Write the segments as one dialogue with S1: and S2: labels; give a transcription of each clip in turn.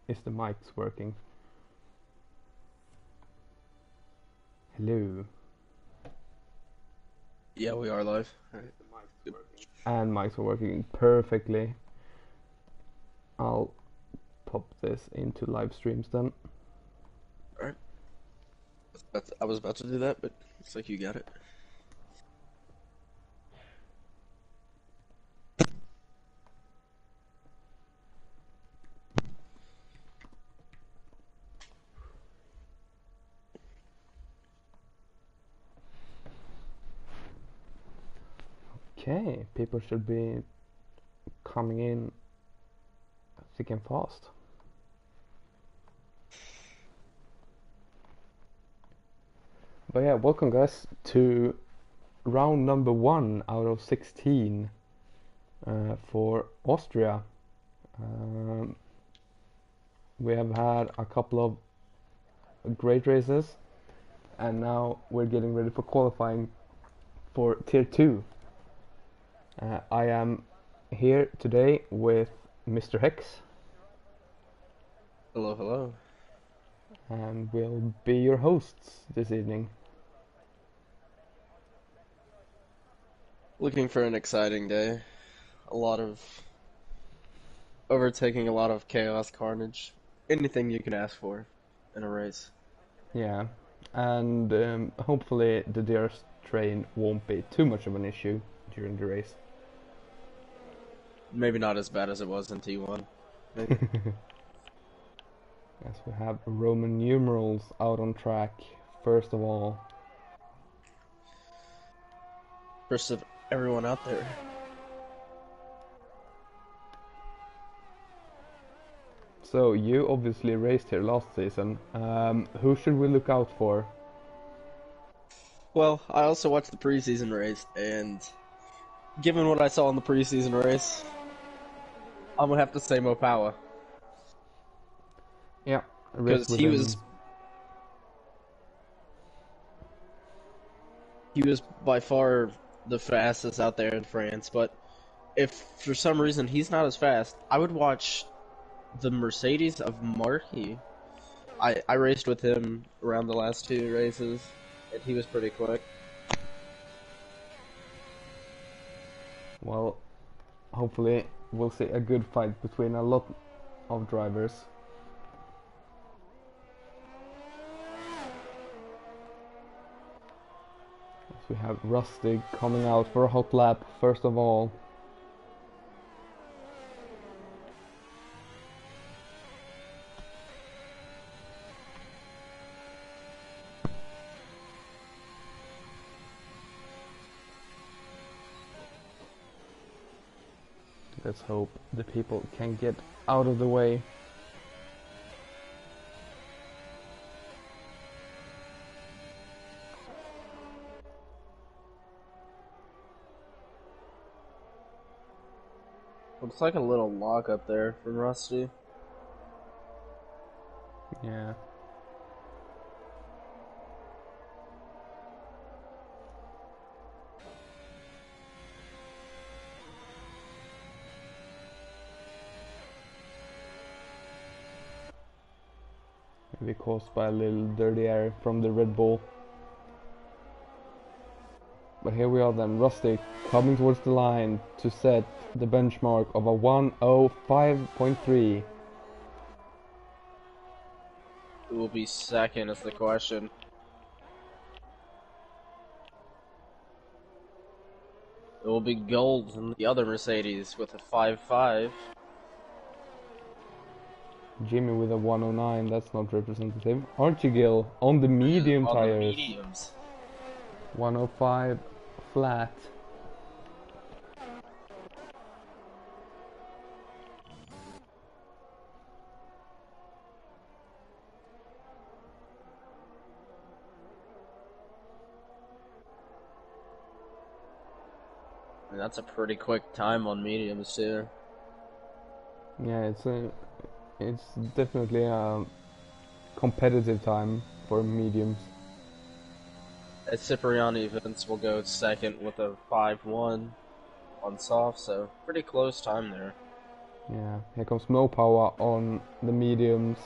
S1: Is the mics working? Hello.
S2: Yeah, we are live. Alright.
S1: And mics are working perfectly. I'll pop this into live streams then.
S2: Alright. I was about to do that, but looks like you got it.
S1: Okay, people should be coming in thick and fast. But yeah, welcome guys to round number 1 out of 16 for Austria. We have had a couple of great races, and now we're getting ready for qualifying for Tier 2. I am here today with Mr. Hex.
S2: Hello, hello.
S1: And we'll be your hosts this evening.
S2: Looking for an exciting day. A lot of overtaking, a lot of chaos, carnage. Anything you can ask for in a race.
S1: Yeah, and hopefully the DRS train won't be too much of an issue during the race.
S2: Maybe not as bad as it was in T1.
S1: Yes, we have Roman numerals out on track, first of all.
S2: First of everyone out there.
S1: So, you obviously raced here last season. Who should we look out for?
S2: Well, I also watched the preseason race, and given what I saw in the preseason race, I'm gonna have to say Mopawa.
S1: Yeah, I raced
S2: Because
S1: with
S2: he
S1: him.
S2: was by far the fastest out there in France, but if for some reason he's not as fast, I would watch the Mercedes of Marquis. I raced with him around the last 2 races, and he was pretty quick.
S1: Well, hopefully we'll see a good fight between a lot of drivers. We have Rusty coming out for a hot lap, first of all. Let's hope the people can get out of the way.
S2: Looks like a little lock up there from Rusty.
S1: Yeah. Maybe caused by a little dirty air from the Red Bull. But here we are then, Rusty coming towards the line to set the benchmark of a 1:05.3.
S2: Who will be second is the question. It will be Gold and the other Mercedes with a 5.5.
S1: Jimmy with a 109, that's not representative. Archie Gill on the medium
S2: On
S1: tires.
S2: the mediums.
S1: 105 flat.
S2: And that's a pretty quick time on mediums too.
S1: Yeah, it's definitely a competitive time for mediums.
S2: At Cipriani events, will go second with a 5.1 on soft, so pretty close time there.
S1: Yeah, here comes no power on the mediums.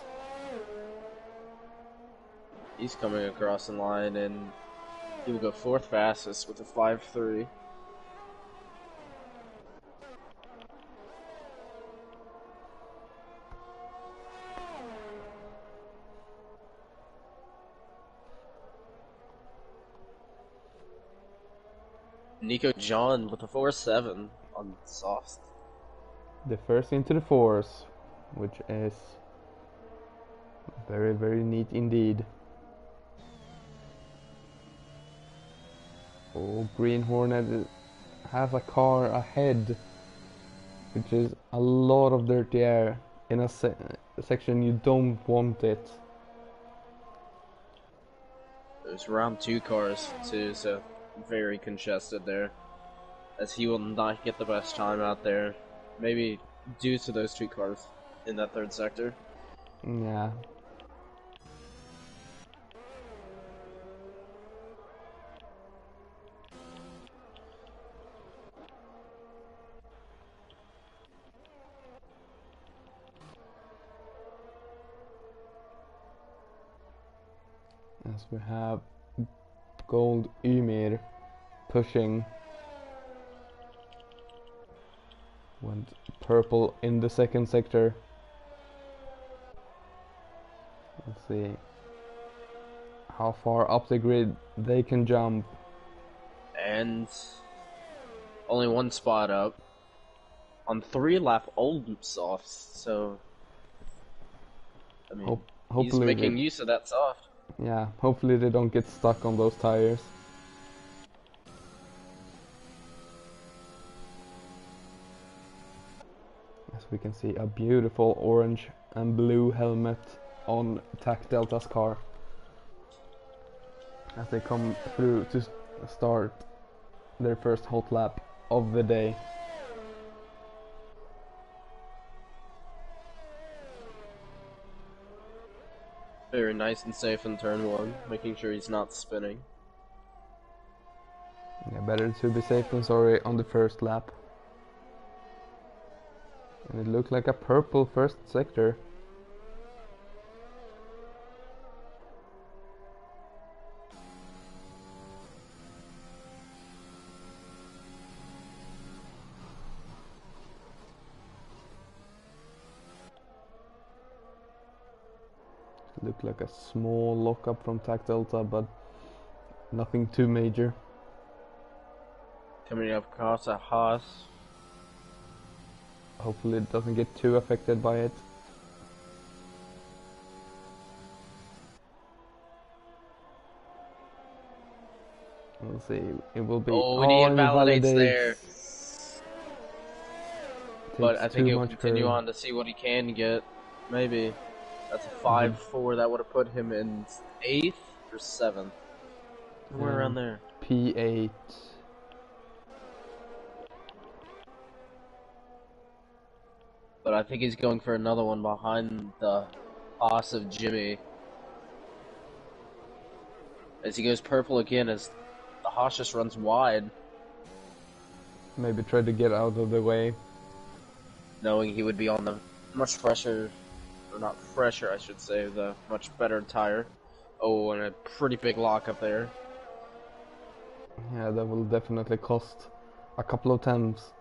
S2: He's coming across the line, and he will go fourth fastest with a 5.3. Nico John with a 4.7 on soft.
S1: The first into the fours, which is very, very neat indeed. Oh, Green Hornet has a car ahead, which is a lot of dirty air in a section you don't want it.
S2: There's round 2 cars too, so very congested there, as he will not get the best time out there, maybe due to those 2 cars in that third sector.
S1: Yeah. As we have Gold Ymir pushing. Went purple in the second sector. Let's see how far up the grid they can jump.
S2: And only 1 spot up on 3-lap old softs, so I mean, he's
S1: Hopefully
S2: making use of that soft.
S1: yeah, hopefully they don't get stuck on those tires. As we can see, a beautiful orange and blue helmet on TAC Delta's car as they come through to start their first hot lap of the day.
S2: Very nice and safe in turn 1, making sure he's not spinning.
S1: Yeah, better to be safe than sorry on the first lap. And it looked like a purple first sector. Looked like a small lockup from TAC Delta, but nothing too major.
S2: Coming up across a Haas.
S1: Hopefully it doesn't get too affected by it. We'll see. It will be.
S2: Oh, and he invalidates there. But
S1: Takes
S2: I think
S1: too
S2: he'll
S1: much
S2: continue
S1: curve.
S2: on to see what he can get. Maybe. That's a
S1: Mm-hmm.
S2: 5.4. That would have put him in 8th or 7th. Somewhere around there.
S1: P8.
S2: But I think he's going for another one behind the Haas of Jimmy. As he goes purple again, as the Haas just runs wide.
S1: Maybe try to get out of the way.
S2: Knowing he would be on the much fresher, or not fresher I should say, the much better tire. Oh, and a pretty big lock up there.
S1: Yeah, that will definitely cost a couple of tenths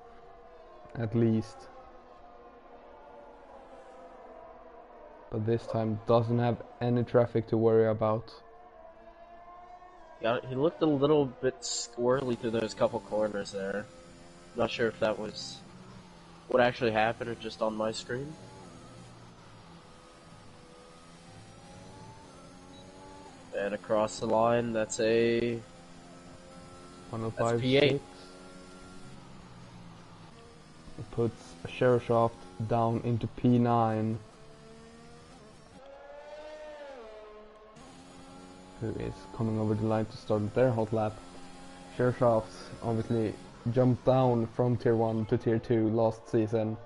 S1: at least. But this time doesn't have any traffic to worry about.
S2: Yeah, he looked a little bit squirrely through those couple corners there. Not sure if that was what actually happened or just on my screen. And across the line, that's a
S1: 105.6.
S2: P8.
S1: It puts Sherrshaft down into P9. Who is coming over the line to start their hot lap. Sherrshaft obviously jumped down from tier 1 to tier 2 last season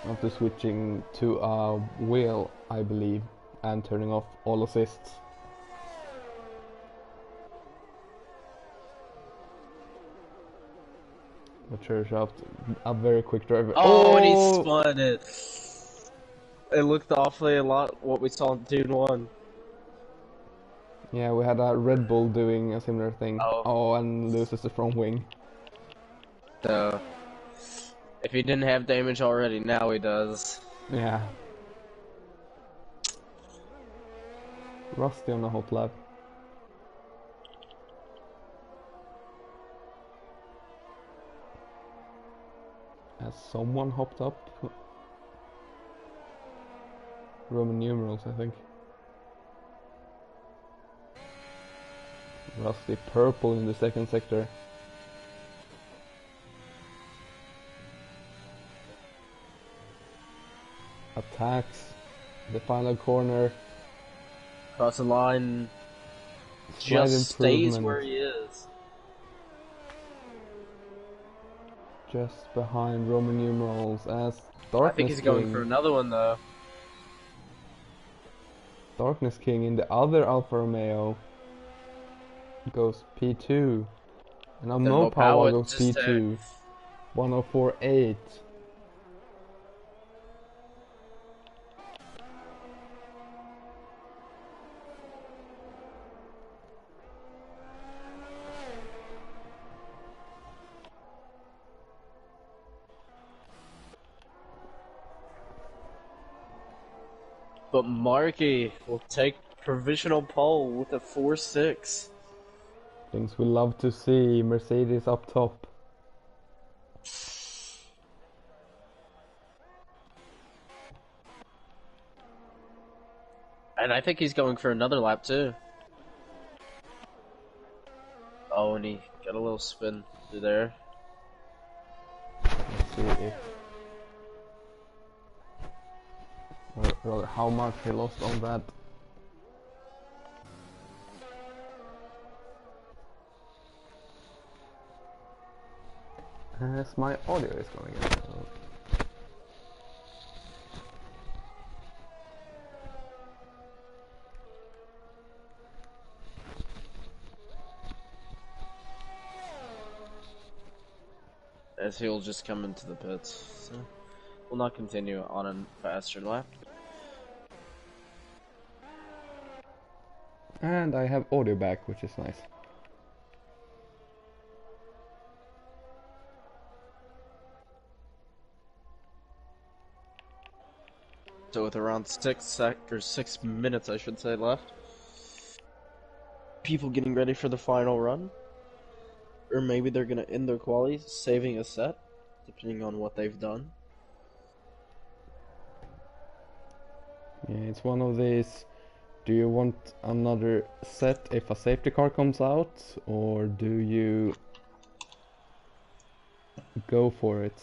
S1: after switching to a wheel, I believe, and turning off all assists. But sure shot, a very quick driver.
S2: Oh, and he
S1: Oh!
S2: spun it. It looked awfully a lot what we saw in Dune 1.
S1: Yeah, we had a Red Bull doing a similar thing.
S2: Oh,
S1: Oh, and loses the front wing.
S2: so if he didn't have damage already, now he does.
S1: Yeah. Rusty on the hot lap. Has someone hopped up? Roman numerals, I think. Rusty purple in the second sector. Attacks the final corner.
S2: Cross the line,
S1: Slight
S2: just stays
S1: improvement.
S2: where he is.
S1: Just behind Roman numerals as
S2: I think
S1: Darkness
S2: he's going
S1: King.
S2: for another one though.
S1: Darkness King in the other Alfa Romeo goes P2. And now
S2: Then
S1: Mopawa
S2: Mopawa
S1: goes
S2: just
S1: P2. 104.8.
S2: but Markey will take provisional pole with a 4-6.
S1: Things we love to see. Mercedes up top.
S2: And I think he's going for another lap too. Oh, and he got a little spin through there.
S1: Let's see if... or rather, how much he lost on that. As my audio is going in. So.
S2: As he'll just come into the pits. So we'll not continue on a faster lap.
S1: And I have audio back, which is nice.
S2: So with around 6 minutes, I should say, left, people getting ready for the final run, or maybe they're gonna end their quali saving a set, depending on what they've done.
S1: Yeah, it's one of these. Do you want another set if a safety car comes out, or do you go for it?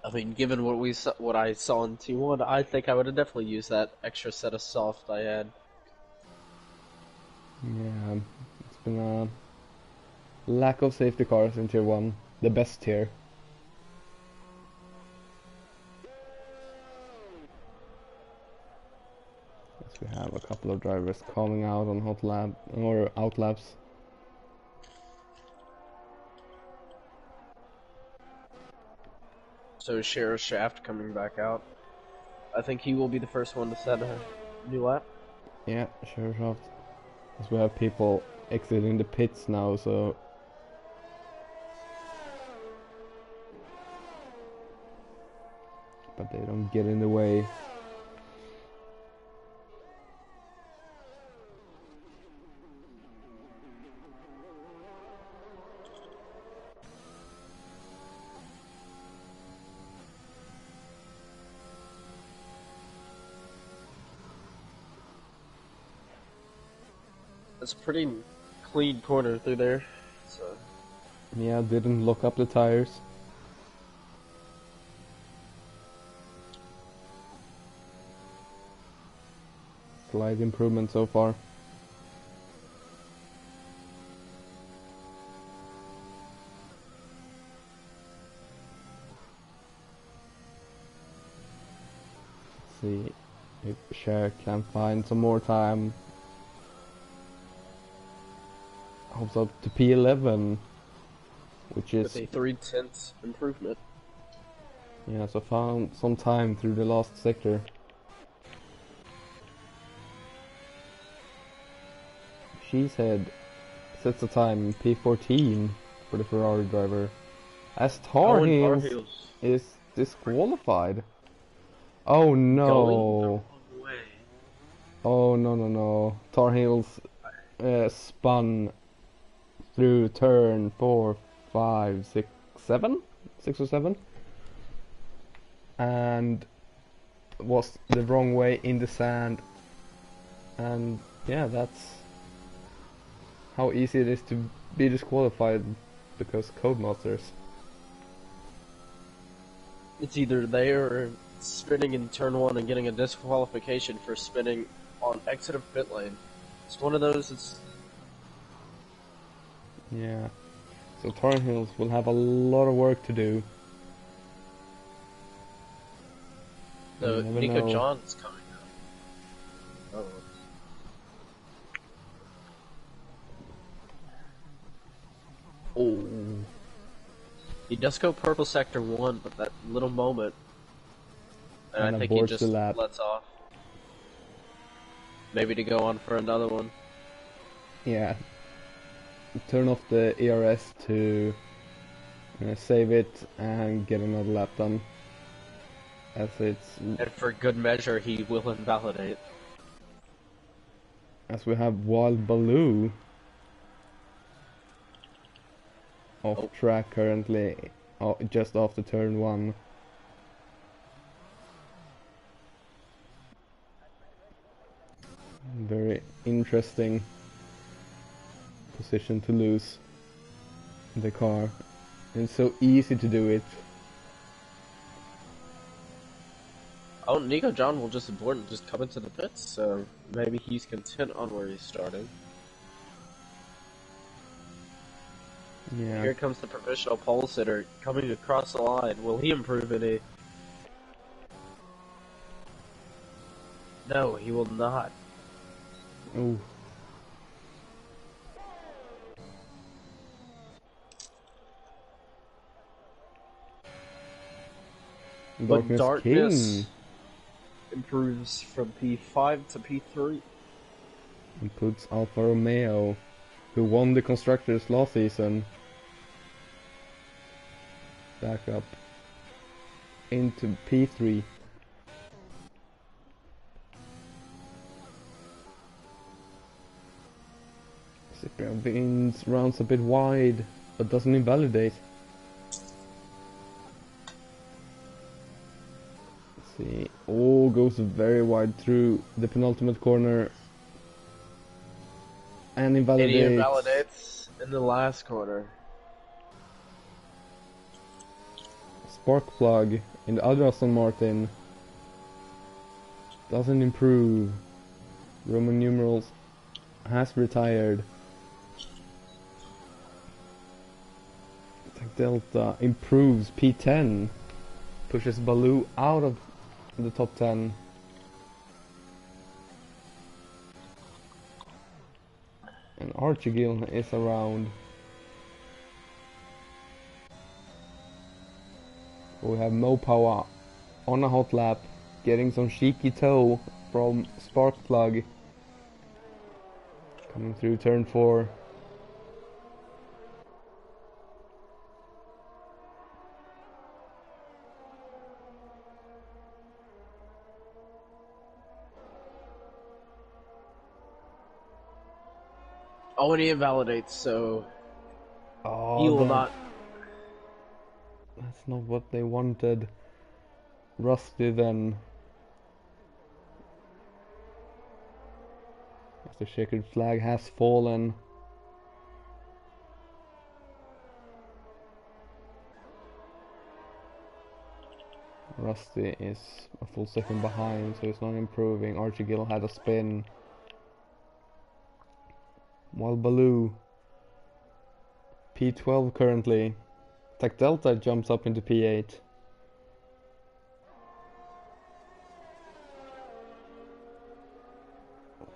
S2: I mean, given what I saw in T1, I think I would have definitely used that extra set of soft I had.
S1: Yeah, it's been a lack of safety cars in tier 1, the best tier. As we have a couple of drivers coming out on hot lap or out laps.
S2: So Sheriff Shaft coming back out. I think he will be the first one to set a new lap.
S1: Yeah, sure shot. As we have people exiting the pits now, so but they don't get in the way.
S2: It's a pretty clean corner through there. So
S1: Yeah, didn't lock up the tires. Slight improvement so far. See if Cher can find some more time. Hopes up to P11. which
S2: with
S1: is,
S2: a 3/10 improvement.
S1: yeah, so found some time through the last sector. Cheesehead sets the time P14 for the Ferrari driver, as Tar
S2: Oh, and Tar
S1: Heels
S2: Heels
S1: is disqualified. Oh
S2: going the
S1: no!
S2: wrong way.
S1: Oh no no no! Tar Heels spun through turn 4, 5, 6, 7, 6 or 7, and was the wrong way in the sand. And yeah, that's how easy it is to be disqualified because Codemasters.
S2: It's either they or spinning in turn 1 and getting a disqualification for spinning on exit of pit lane. It's one of those. It's
S1: Yeah. So Tar Heels will have a lot of work to do. You
S2: the
S1: never
S2: Nico
S1: know.
S2: John's coming up. Oh.
S1: Oh.
S2: He does go purple sector 1, but that little moment, and
S1: And
S2: I think he
S1: aborts
S2: just
S1: the lap.
S2: lets off. Maybe to go on for another one.
S1: Yeah. Turn off the ERS to save it and get another lap done. As it's
S2: And for good measure, he will invalidate.
S1: as we have Wild Baloo off
S2: Oh.
S1: track currently, just after turn 1. Very interesting position to lose the car. And it's so easy to do it.
S2: Oh, Nico John will just abort and just come into the pits, so maybe he's content on where he's starting.
S1: Yeah.
S2: Here comes the provisional pole sitter coming across the line. Will he improve any? No, he will not.
S1: Oh.
S2: But
S1: Darkness
S2: Darkness
S1: King
S2: improves from P5 to P3.
S1: and puts Alfa Romeo, who won the constructors last season, back up into P3. Cyprian Vins rounds a bit wide, but doesn't invalidate. Let's see. Oh, goes very wide through the penultimate corner. And
S2: And he
S1: invalidates.
S2: invalidates in the last corner.
S1: Spark plug in the other Aston Martin. Doesn't improve. Roman numerals has retired. Delta improves P10. Pushes Baloo out of the top 10. And Archigil is around. We have Mo Power on a hot lap, getting some cheeky toe from Sparkplug. Coming through turn 4.
S2: Oh, and he invalidates, so he
S1: Oh,
S2: will not.
S1: that's not what they wanted. Rusty then. As the checkered flag has fallen. Rusty is a full second behind, so he's not improving. Archigil had a spin. While Baloo, P12 currently. Tech Delta jumps up into P8.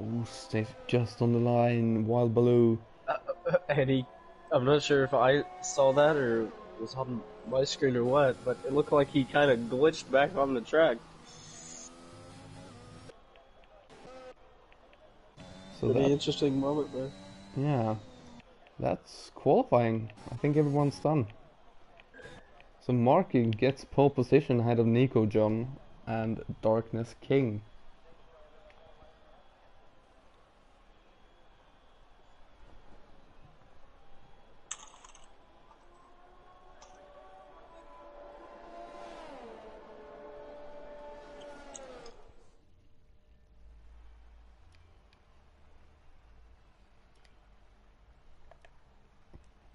S1: Ooh, stays just on the line. Wild Baloo.
S2: And he I'm not sure if I saw that or was on my screen or what, but it looked like he kind of glitched back on the track.
S1: So
S2: Pretty
S1: that,
S2: interesting moment there.
S1: yeah, that's qualifying. I think everyone's done. So Marky gets pole position ahead of Nico John and Darkness King.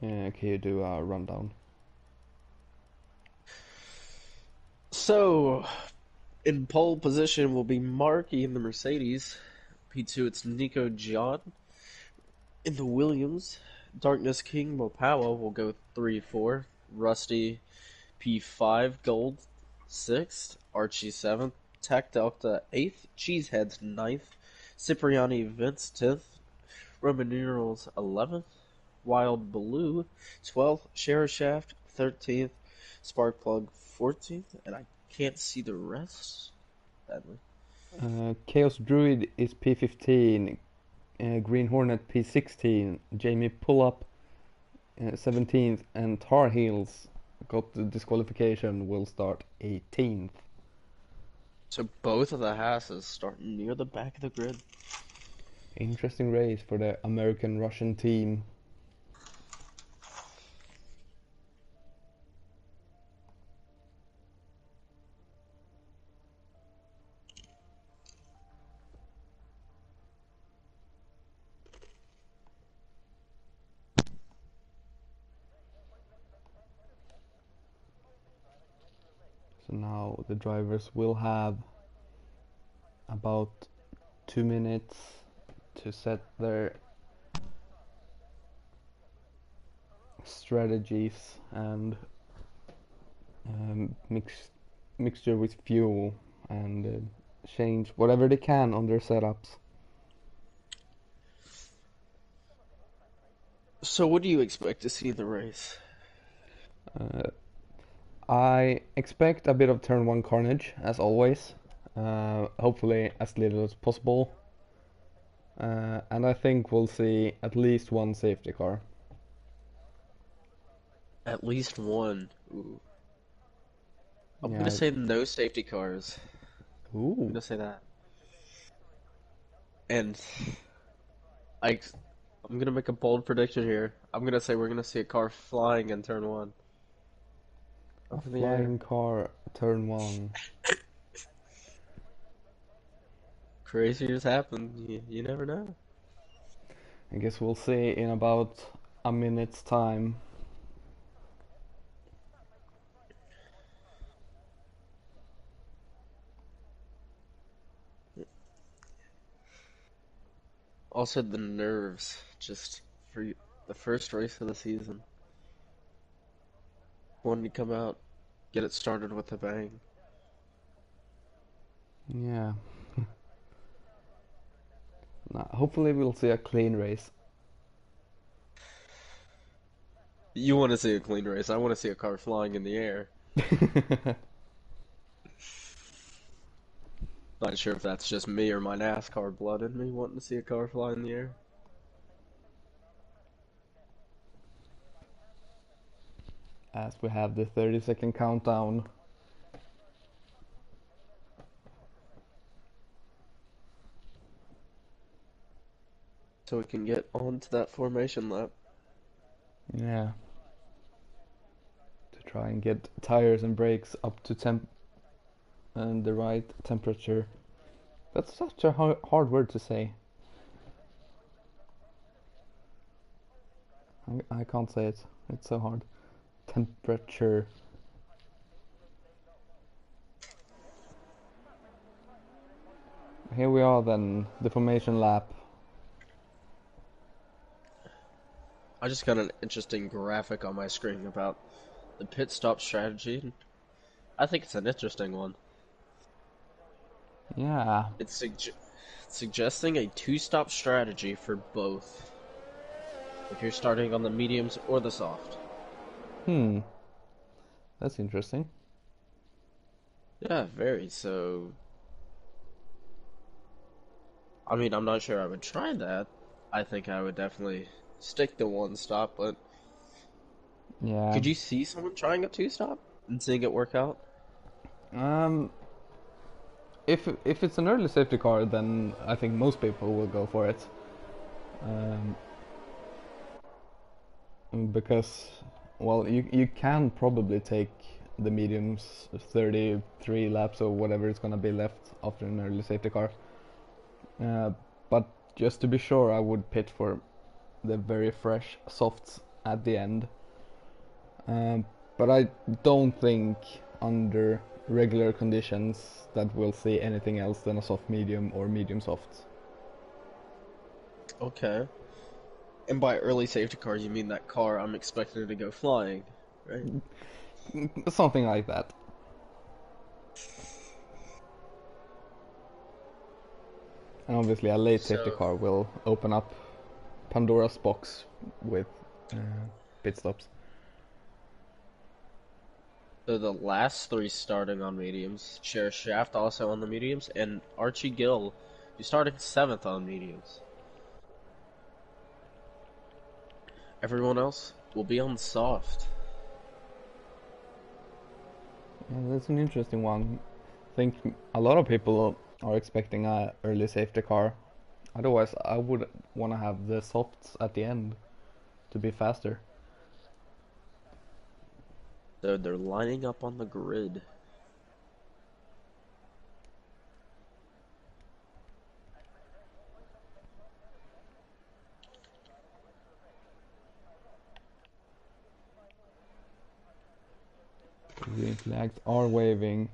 S1: Yeah, can you do a rundown?
S2: So, in pole position will be Marky in the Mercedes. P2, it's Nico John. In the Williams, Darkness King Mopawa will go 3-4. Rusty P5 Gold 6th. Archie 7th. Tech Delta 8th. Cheeseheads 9th. Cipriani Vince 10th. Roman numerals 11th. Wild Blue 12th. Sheriff Shaft 13th. Sparkplug 14th. And I can't see the rest. Sadly.
S1: Chaos Druid is P15, Green Hornet P16, Jamie Pull-Up 17th, and Tar Heels got the disqualification, will start 18th.
S2: So both of the Hasses start near the back of the grid.
S1: Interesting race for the American-Russian team. So now the drivers will have about 2 minutes to set their strategies and mixture with fuel and change whatever they can on their setups.
S2: So what do you expect to see in the race?
S1: Uh, I expect a bit of turn one carnage as always. Hopefully as little as possible. And I think we'll see at least one safety car.
S2: At least one. Ooh. I'm gonna
S1: Yeah.
S2: say no safety cars. I'm
S1: Ooh.
S2: gonna say that. And I, I'm gonna make a bold prediction here. I'm gonna say we're gonna see a car flying in turn one.
S1: A
S2: Up in the air.
S1: flying car turn one.
S2: Craziers happen. You never know.
S1: I guess we'll see in about a minute's time.
S2: Also the nerves, just for the first race of the season. Wanting to come out, get it started with a bang.
S1: Yeah. Nah, hopefully we'll see a clean race.
S2: You want to see a clean race. I want to see a car flying in the air. Not sure if that's just me or my NASCAR blood in me wanting to see a car fly in the air.
S1: As we have the 30-second countdown.
S2: So we can get onto that formation lap.
S1: Yeah. To try and get tires and brakes up to temp and the right temperature. That's such a hard word to say. I can't say it. It's so hard. Temperature. Here we are then, the formation lap.
S2: I just got an interesting graphic on my screen about the pit stop strategy. I think it's an interesting one.
S1: Yeah.
S2: It's suggesting a two-stop strategy for both. if you're starting on the mediums or the soft.
S1: Hmm, that's interesting.
S2: Yeah, very. So, I mean, I'm not sure I would try that. I think I would definitely stick to one stop, but
S1: Yeah.
S2: could you see someone trying a two stop and seeing it work out?
S1: Um, if it's an early safety car, then I think most people will go for it. Um, because, well, you can probably take the mediums 33 laps or whatever it's gonna be left after an early safety car. But just to be sure, I would pit for the very fresh softs at the end. Um, but I don't think under regular conditions that we'll see anything else than a soft medium or medium soft.
S2: Okay. And by early safety car, you mean that car I'm expecting to go flying, right?
S1: Something like that. And obviously a late safety
S2: So,
S1: car will open up Pandora's box with uh, pit stops.
S2: so the last three starting on mediums, Cher Shaft also on the mediums, and Archie Gill, who's starting seventh on mediums. Everyone else will be on soft.
S1: Yeah, that's an interesting one. I think a lot of people are expecting a early safety car. Otherwise, I would want to have the softs at the end to be faster.
S2: So they're lining up on the grid.
S1: Green flags are waving.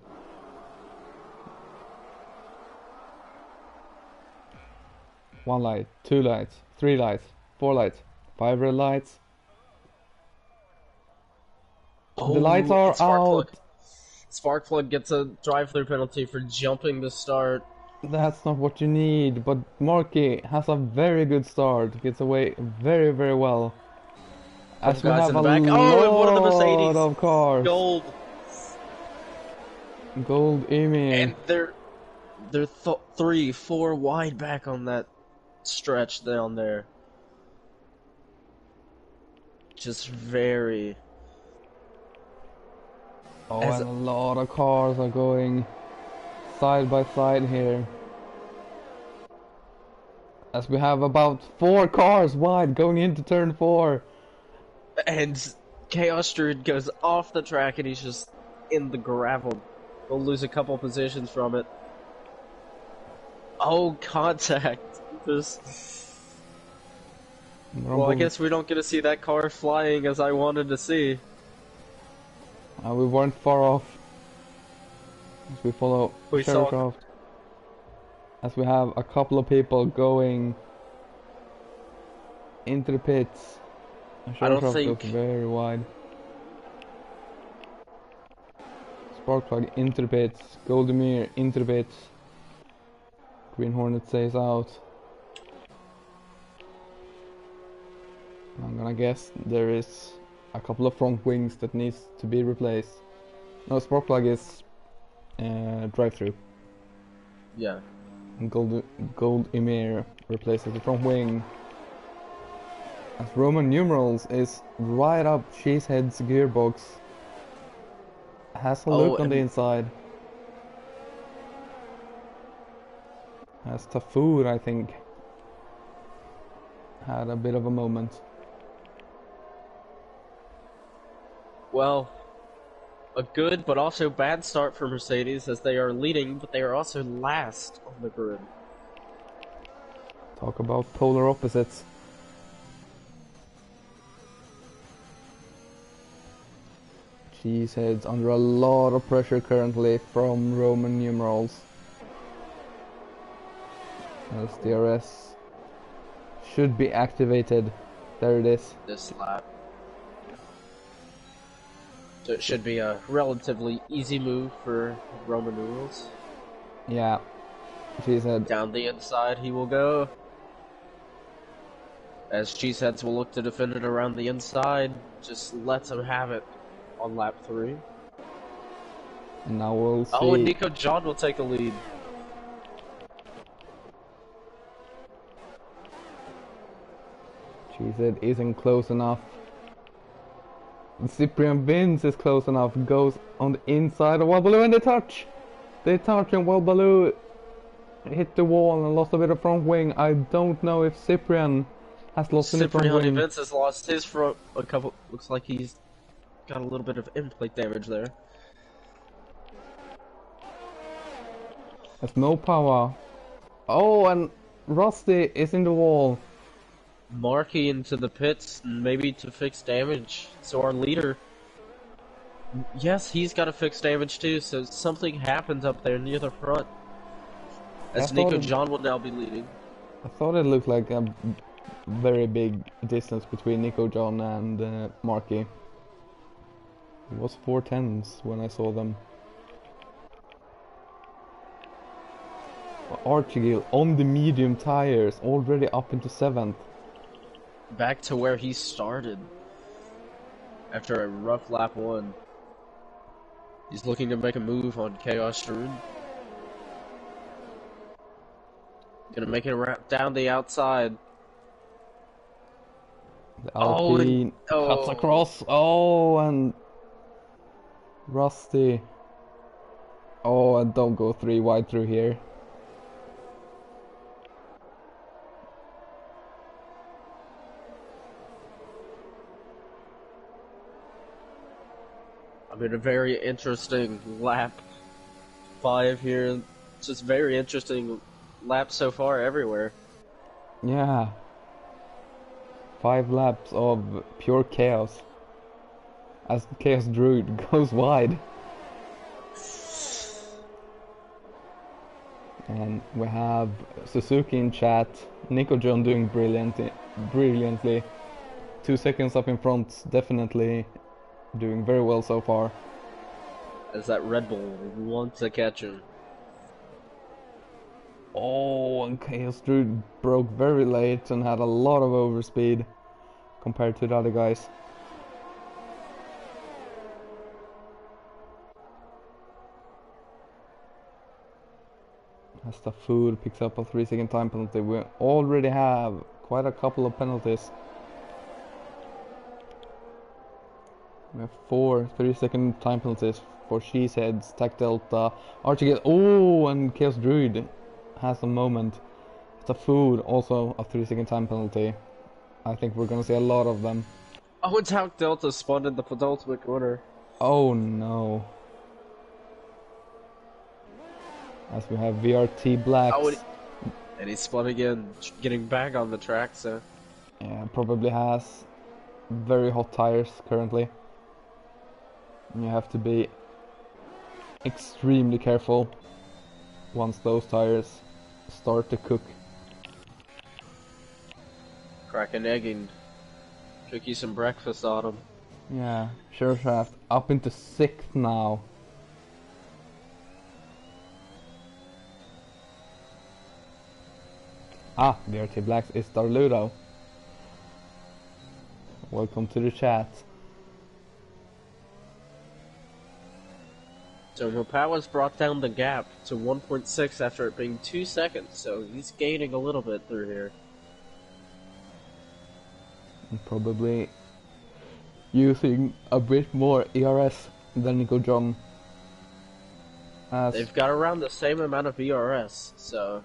S1: One light, two lights, three lights, four lights, five red lights. The lights
S2: Oh, and
S1: are
S2: Sparkplug.
S1: out.
S2: Sparkplug gets a drive-through penalty for jumping the start.
S1: That's not what you need, but Marky has a very good start. Gets away very, very well.
S2: Couple
S1: As we
S2: guys
S1: have
S2: in
S1: a
S2: the back. Oh, and one of the
S1: lot
S2: Mercedes.
S1: of cars.
S2: Gold.
S1: Gold Emir.
S2: And they're three, four wide back on that stretch down there. Just very.
S1: Oh,
S2: As
S1: and a lot of cars are going side by side here. As we have about 4 cars wide going into turn 4.
S2: and Chaos Druid goes off the track and he's just in the gravel. He'll lose a couple positions from it. Oh, contact. Just. Well, I guess we don't get to see that car flying as I wanted to see.
S1: We weren't far off. As we follow
S2: We saw.
S1: Shercraft. As we have a couple of people going into the pits.
S2: I don't
S1: Shercraft goes
S2: think.
S1: very wide. Sparkplug into the pits. Goldemir into the pits. Green Hornet stays out. I'm gonna guess there is a couple of front wings that needs to be replaced. No, Sparkplug is drive-through.
S2: Yeah.
S1: And Gold Emir replaces the front wing. As Roman numerals is right up Cheesehead's gearbox. Has a
S2: Oh,
S1: look on the
S2: and
S1: inside. As Tafur, I think, had a bit of a moment.
S2: well, a good but also bad start for Mercedes as they are leading, but they are also last on the grid.
S1: Talk about polar opposites. Cheesehead's under a lot of pressure currently from Roman numerals. As DRS should be activated. There it is.
S2: This lap. So it should be a relatively easy move for Roman numerals.
S1: Yeah. Cheesehead.
S2: Down the inside he will go. As Cheeseheads will look to defend it around the inside, just lets him have it on lap 3.
S1: Now we'll see.
S2: Oh, and Nico John will take a lead.
S1: Cheesehead isn't close enough. Cyprian Vince is close enough, goes on the inside of Wild Baloo and they touch! They touch and Wild Baloo hit the wall and lost a bit of front wing. I don't know if Cyprian has lost any front wing.
S2: Cyprian Vince has lost his front a couple. Looks like he's got a little bit of end plate damage there.
S1: There's no power. Oh, and Rusty is in the wall.
S2: Marky into the pits, maybe to fix damage. So our leader, yes, he's got to fix damage too. So something happens up there near the front. As Nico John will now be leading.
S1: I thought it looked like a very big distance between Nico John and Marky. It was 4 tenths when I saw them. Archie on the medium tires, already up into 7th.
S2: Back to where he started after a rough lap 1. He's looking to make a move on Chaos Druid. Gonna make it down the outside.
S1: The Alpine cuts across. Oh, and Rusty. Oh, and don't go 3 wide through here.
S2: I mean, a very interesting lap 5 here. Just very interesting lap so far everywhere.
S1: Yeah. 5 laps of pure chaos. As Chaos Druid goes wide. And we have Suzuki in chat. Nico John doing brilliantly. 2 seconds up in front, definitely doing very well so far.
S2: As that Red Bull wants to catch him.
S1: Oh, and Chaos Druid broke very late and had a lot of overspeed compared to the other guys. As the food picks up a 3-second time penalty, we already have quite a couple of penalties. We have 4 3-second time penalties for Cheeseheads, Tac Delta, Archie. Oh, and Chaos Druid has a moment. It's a food, also a 3-second time penalty. I think we're gonna see a lot of them.
S2: Oh, and Tac Delta spawned in the penultimate corner.
S1: Oh no. As we have VRT Blacks.
S2: Oh, and he spun again, getting back on the track, so.
S1: Yeah, probably has very hot tires currently. You have to be extremely careful once those tires start to cook.
S2: Crack an egg and cook you some breakfast on them.
S1: Yeah, sure shaft up into 6th now. Ah, VRT Blacks is Darludo. Welcome to the chat.
S2: So Mopawa's brought down the gap to 1.6 after it being 2 seconds, so he's gaining a little bit through here.
S1: And probably using a bit more ERS than Nico John.
S2: They've got around the same amount of ERS, so...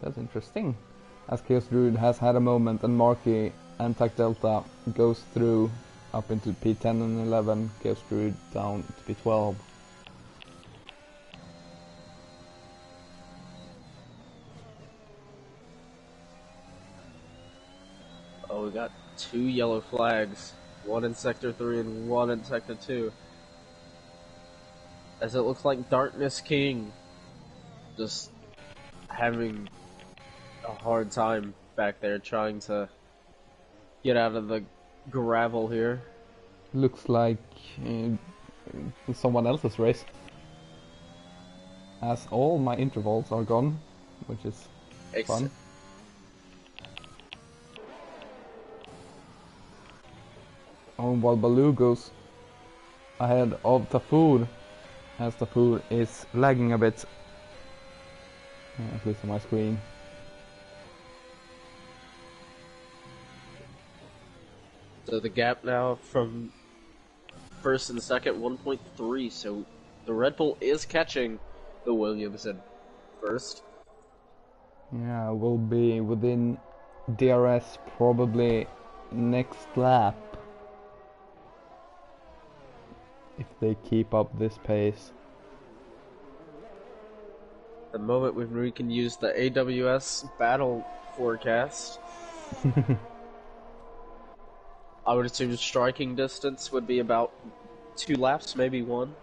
S1: That's interesting. As Chaos Druid has had a moment and Marky and Tac Delta goes through up into P10 and 11, Chaos Druid down to P12.
S2: Oh, we got 2 yellow flags. One in Sector 3 and one in Sector 2. As it looks like Darkness King just having a hard time back there trying to get out of the gravel here.
S1: Looks like someone else's race. As all my intervals are gone, which is fun. while Baloo goes ahead of Tafood, as Tafood is lagging a bit, at least on my screen.
S2: So the gap now from first and second, 1.3. So the Red Bull is catching the Williams in first.
S1: Yeah, we'll be within DRS probably next lap if they keep up this pace.
S2: The moment when we can use the AWS battle forecast. I would assume striking distance would be about 2 laps, maybe 1.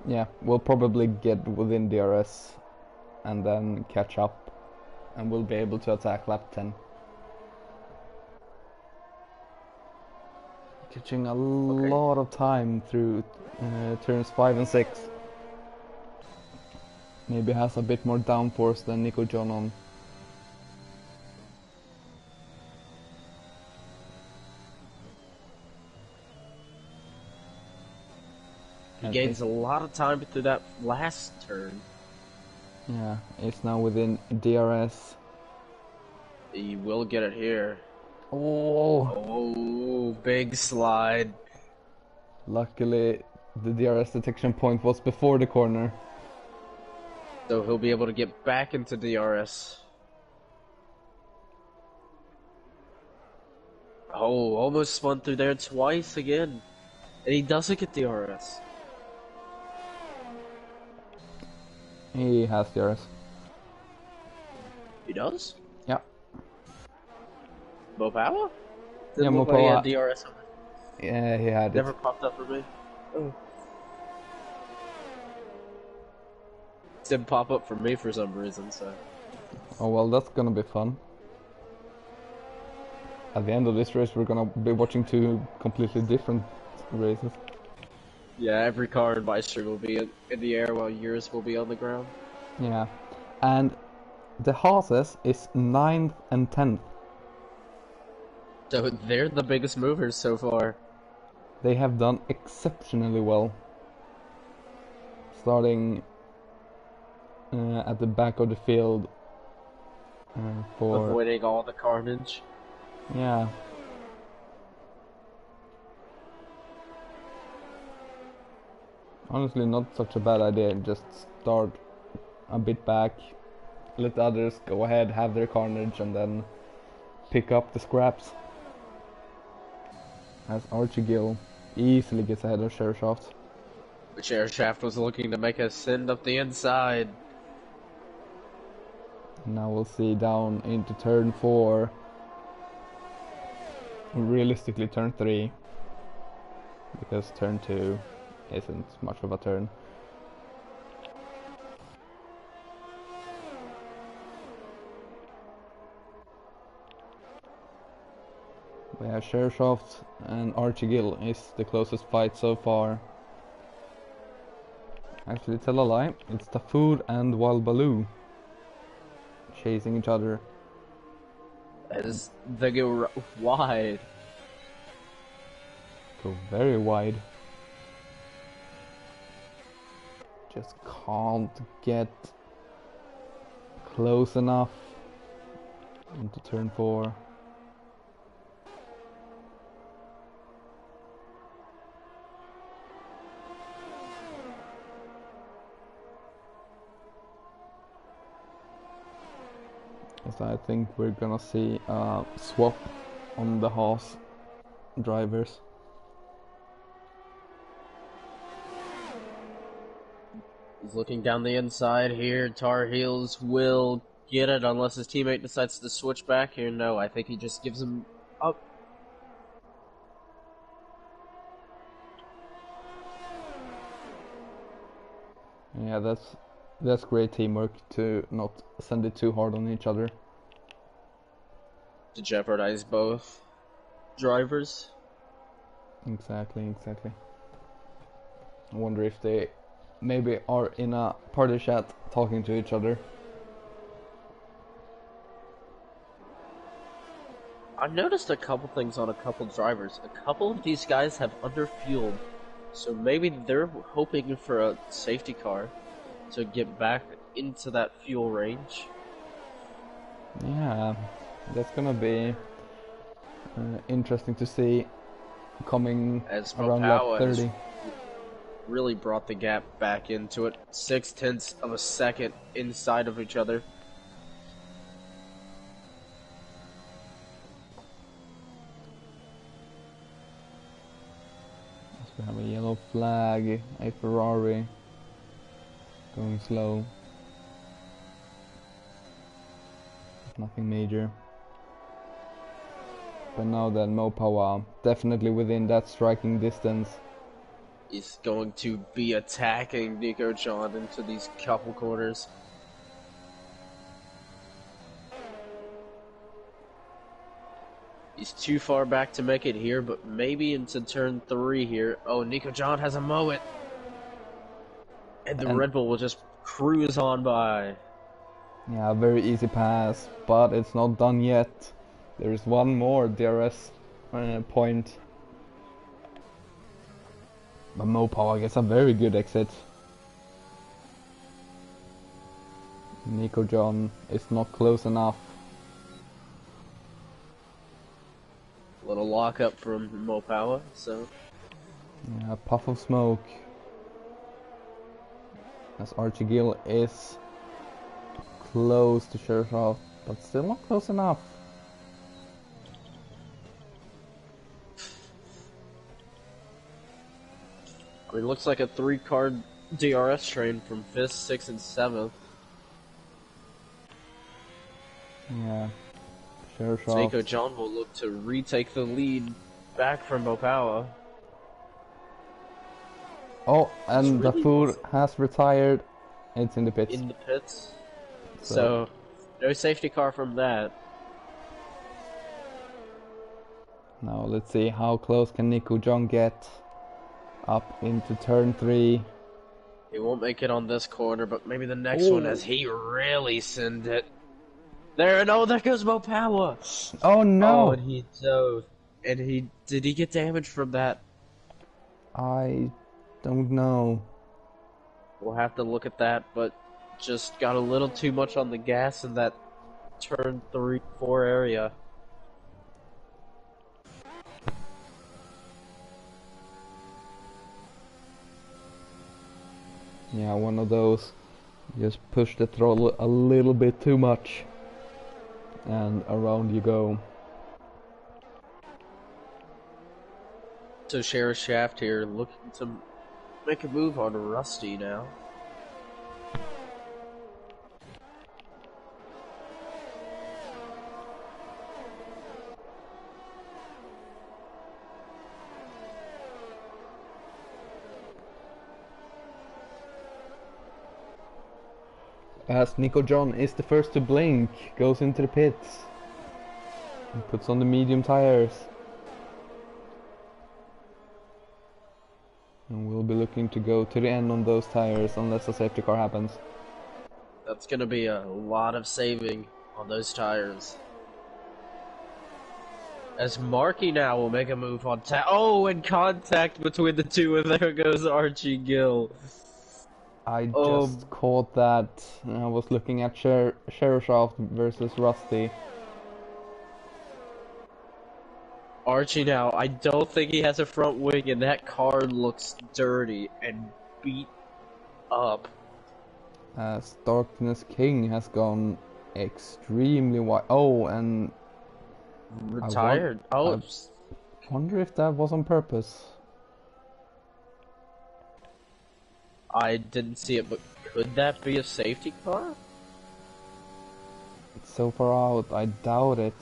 S1: Yeah, we'll probably get within DRS and then catch up, and we'll be able to attack lap 10. Catching a lot of time through turns 5 and 6. Maybe has a bit more downforce than Nico John on.
S2: He gains a lot of time through that last turn.
S1: Yeah, it's now within DRS.
S2: He will get it here.
S1: Oh,
S2: big slide.
S1: Luckily, the DRS detection point was before the corner.
S2: So he'll be able to get back into DRS. Oh, almost spun through there twice again. And he doesn't get DRS.
S1: He has DRS.
S2: He does?
S1: Yeah.
S2: Mopawa?
S1: Yeah,
S2: look like he
S1: Mopawa.
S2: had DRS on it.
S1: Yeah, he had
S2: Never
S1: it.
S2: popped up for me. Oh. Didn't pop up for me for some reason, so.
S1: Oh well, that's gonna be fun. At the end of this race, we're gonna be watching 2 completely different races.
S2: Yeah, every car in my string will be in the air while yours will be on the ground.
S1: Yeah, and the Haas's is 9th and 10th.
S2: So they're the biggest movers so far.
S1: They have done exceptionally well. Starting at the back of the field for...
S2: Avoiding all the carnage.
S1: Yeah. Honestly, not such a bad idea. Just start a bit back, let the others go ahead, have their carnage, and then pick up the scraps. As Archie Gill easily gets ahead of Shershaft.
S2: Which Airshaft was looking to make a send up the inside.
S1: Now we'll see down into turn 4. Realistically turn 3. Because turn 2 isn't much of a turn. We have Shershaft and Archie Gill is the closest fight so far. Actually, tell a lie, it's Tafood and Wild Baloo chasing each other.
S2: As they go wide.
S1: Go very wide. Just can't get close enough into turn 4. So I think we're gonna see a swap on the Haas drivers.
S2: He's looking down the inside here. Tar Heels will get it unless his teammate decides to switch back here. No, I think he just gives him up.
S1: Yeah, that's great teamwork to not send it too hard on each other.
S2: To jeopardize both drivers.
S1: Exactly. I wonder if they maybe are in a party chat talking to each other.
S2: I've noticed a couple things on a couple drivers. A couple of these guys have underfueled, so maybe they're hoping for a safety car to get back into that fuel range.
S1: Yeah, that's gonna be interesting to see coming
S2: As
S1: around lap
S2: Mopawa has
S1: 30.
S2: really brought the gap back into it. 0.6 of a second inside of each other.
S1: We have a yellow flag, a Ferrari going slow. Nothing major. But now that Mopawa definitely within that striking distance.
S2: He's going to be attacking Nico John into these couple corners. He's too far back to make it here, but maybe into turn 3 here. Oh, Nico John has a moment. And the Red Bull will just cruise on by.
S1: Yeah, very easy pass, but it's not done yet. There is one more DRS point. But Mopawa gets a very good exit. Nico John is not close enough.
S2: Little lockup from Mopawa, so.
S1: Yeah, puff of smoke. As Archie Gill is close to Shershov, but still not close enough.
S2: I mean, looks like a 3-card DRS train from 5th, 6th, and 7th.
S1: Yeah, Shershov.
S2: Nico John will look to retake the lead back from Mopawa.
S1: Oh, and
S2: really
S1: the food has retired. It's in the pits.
S2: In the pits. So no safety car from that.
S1: Now let's see how close can Nico John get up into turn 3.
S2: He won't make it on this corner, but maybe the next one as he really send it. There, no, there goes Mopawa.
S1: Oh no!
S2: Oh, and he dove. And did he get damage from that?
S1: I don't know.
S2: We'll have to look at that, but just got a little too much on the gas in that turn 3, 4 area.
S1: Yeah, one of those. Just push the throttle a little bit too much. And around you go.
S2: So Sheriff Shaft here looking to make a move on Rusty now.
S1: As Nico John is the first to blink, goes into the pits. And puts on the medium tires. And we'll be looking to go to the end on those tires unless a safety car happens.
S2: That's gonna be a lot of saving on those tires. As Marky now will make a move on and contact between the two, and there goes Archie Gill.
S1: I just caught that. I was looking at Shershov versus Rusty.
S2: Archie now, I don't think he has a front wing, and that car looks dirty and beat up.
S1: As Darkness King has gone extremely wide. Oh, and
S2: Retired.
S1: I wonder if that was on purpose.
S2: I didn't see it, but could that be a safety car?
S1: It's so far out, I doubt it.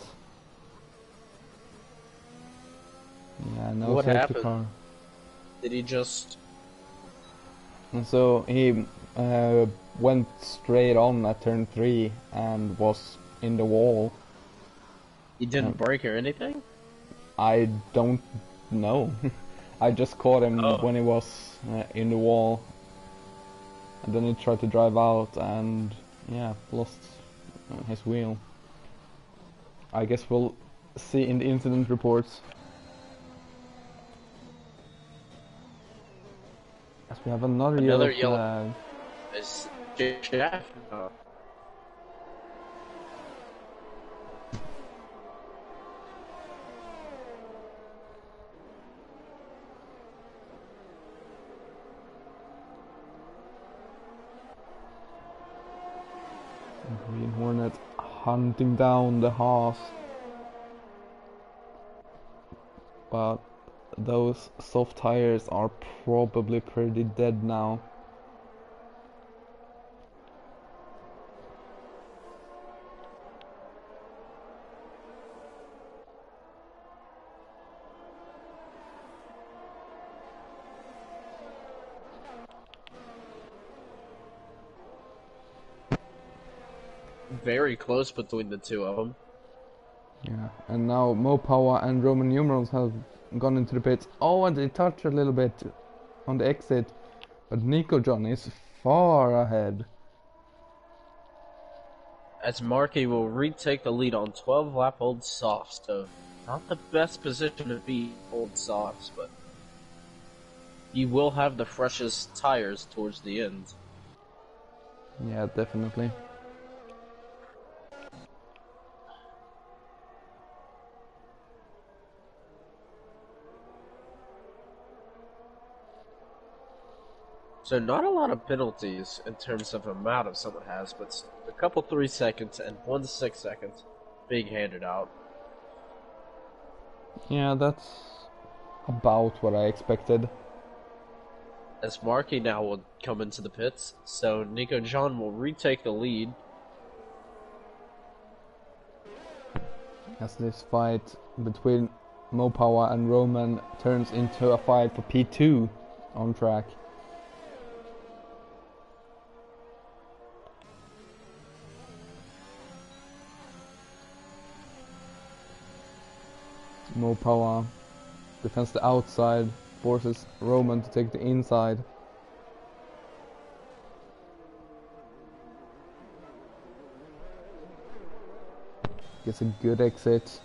S1: Yeah, no
S2: What
S1: safety
S2: happened?
S1: car.
S2: Did he just...
S1: And so he went straight on at turn 3 and was in the wall.
S2: He didn't break or anything?
S1: I don't know. I just caught him when he was in the wall. And then he tried to drive out and, yeah, lost his wheel. I guess we'll see in the incident reports. As we have another yellow
S2: Another yellow
S1: flag.
S2: is Shaft.
S1: Green Hornet hunting down the Haas. But those soft tires are probably pretty dead now.
S2: Very close between the two of them.
S1: Yeah, and now Mopower and Roman numerals have gone into the pits. Oh, and they touch a little bit on the exit, but Nico John is far ahead.
S2: As Markey will retake the lead on 12 lap old softs, so not the best position to be old softs, but you will have the freshest tires towards the end.
S1: Yeah, definitely.
S2: So not a lot of penalties in terms of amount of someone has, but a couple 3 seconds and 1 to 6 seconds being handed out.
S1: Yeah, that's about what I expected.
S2: As Markey now will come into the pits, so Nico John will retake the lead.
S1: As this fight between Mopower and Roman turns into a fight for P2 on track. Mopower defends the outside, forces Roman to take the inside. Gets a good exit.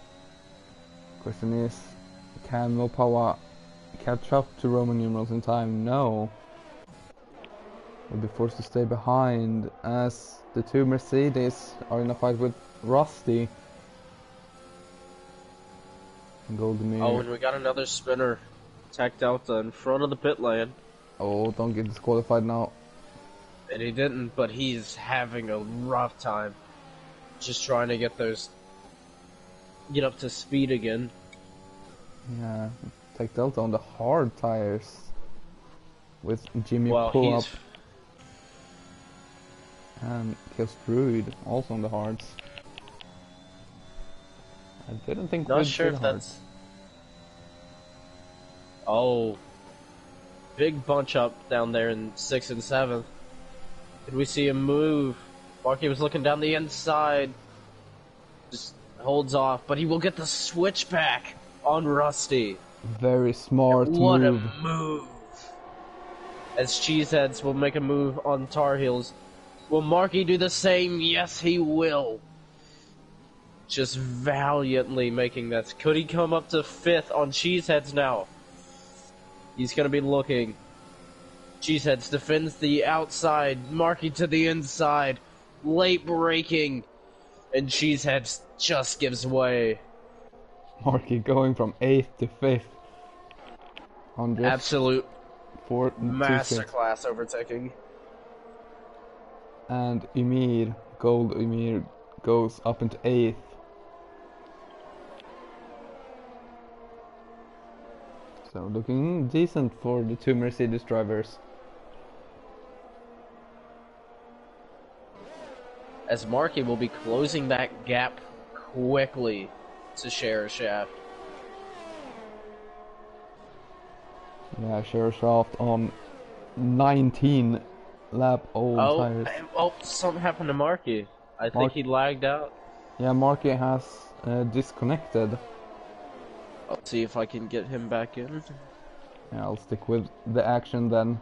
S1: Question is, can Mopower catch up to Roman numerals in time? No. Will be forced to stay behind as the two Mercedes are in a fight with Rusty. Golden
S2: Oh, and we got another spinner. Tech Delta in front of the pit lane.
S1: Oh, don't get disqualified now.
S2: And he didn't, but he's having a rough time. Just trying to get up to speed again.
S1: Yeah, Tech Delta on the hard tires with Jimmy pull up and Chaos Druid also on the hards. I didn't think
S2: Not
S1: we'd
S2: sure
S1: see
S2: if
S1: the
S2: that's. Oh, big bunch up down there in 6th and 7th. Did we see him move? Markey was looking down the inside. Just holds off, but he will get the switchback on Rusty.
S1: Very smart
S2: What
S1: move.
S2: a move! As Cheeseheads will make a move on Tar Heels. Will Markey do the same? Yes, he will. Just valiantly making that. Could he come up to 5th on Cheeseheads now? He's going to be looking. Cheeseheads defends the outside. Markey to the inside. Late braking. And Cheeseheads just gives way.
S1: Markey going from 8th to 5th. On just
S2: Absolute
S1: 4
S2: masterclass overtaking.
S1: And Gold Ymir goes up into 8th. So looking decent for the two Mercedes drivers.
S2: As Markey will be closing that gap quickly to share a shaft.
S1: Yeah, Shaft on 19 lap old tires.
S2: Oh, something happened to Markey. I think he lagged out.
S1: Yeah, Markey has disconnected.
S2: I'll see if I can get him back in.
S1: Yeah, I'll stick with the action then.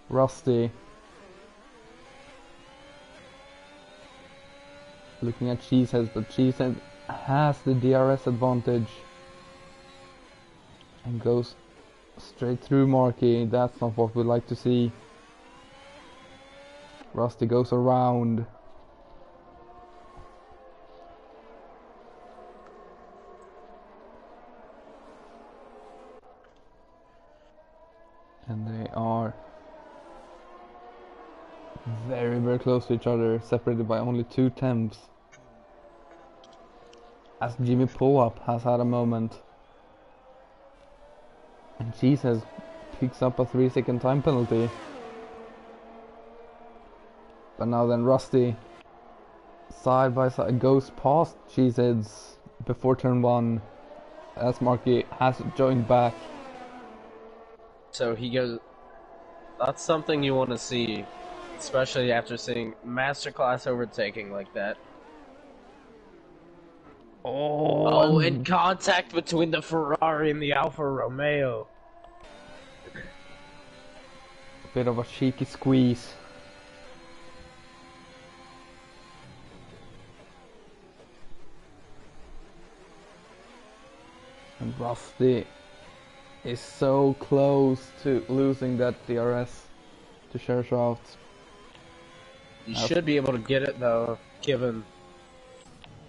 S1: Rusty. Looking at Cheeseheads, but Cheesehead has the DRS advantage and goes straight through Marky. That's not what we like to see. Rusty goes around. And they are very, very close to each other, separated by only 2 tenths. As Jimmy Pull-Up has had a moment. And Jesus picks up a 3-second time penalty. But now then Rusty, side by side, goes past Cheeseheads before turn 1, as Marky has joined back.
S2: So he goes. That's something you want to see, especially after seeing masterclass overtaking like that. Oh, in contact between the Ferrari and the Alfa Romeo.
S1: A bit of a cheeky squeeze. And Rusty is so close to losing that DRS to Shareshaft.
S2: He should be able to get it though, given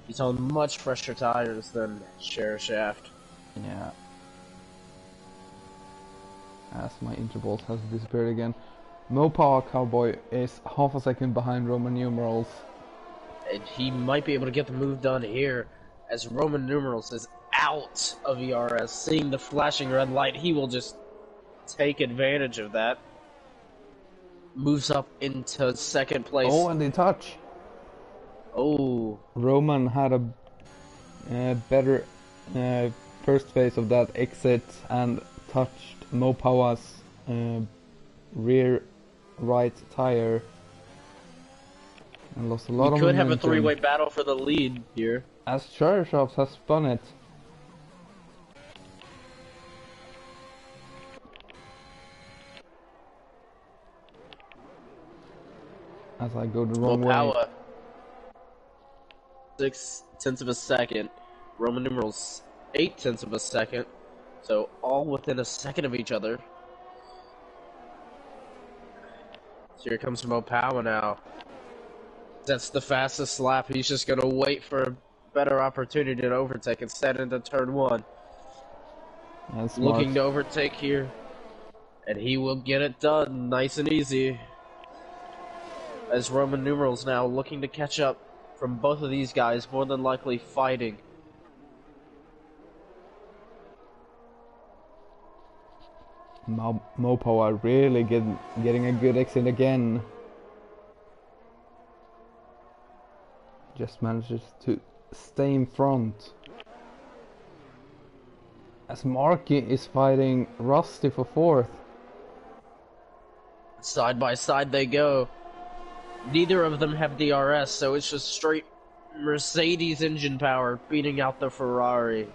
S2: he's on much fresher tires than Shaft.
S1: Yeah. As my intervals has disappeared again. Mopar Cowboy is half a second behind Roman numerals.
S2: And he might be able to get the move done here, as Roman numerals is out of ERS. Seeing the flashing red light, he will just take advantage of that. Moves up into second place.
S1: Oh, and they touch.
S2: Oh.
S1: Roman had a better first phase of that exit and touched Mopawa's rear right tire and lost a lot of momentum.
S2: We could have a three-way battle for the lead here,
S1: as Shareshaft has spun it. As I go the wrong way.
S2: 0.6 of a second. Roman numerals 0.8 of a second. So all within a second of each other. So here comes Mopawa now. That's the fastest lap. He's just gonna wait for a better opportunity to overtake instead into turn 1.
S1: That's
S2: looking
S1: smart
S2: to overtake here. And he will get it done nice and easy. As Roman numerals now looking to catch up from both of these guys, more than likely fighting.
S1: Mopawa really getting a good exit again. Just manages to stay in front. As Marky is fighting Rusty for 4th.
S2: Side by side they go. Neither of them have DRS, so it's just straight Mercedes engine power beating out the Ferrari.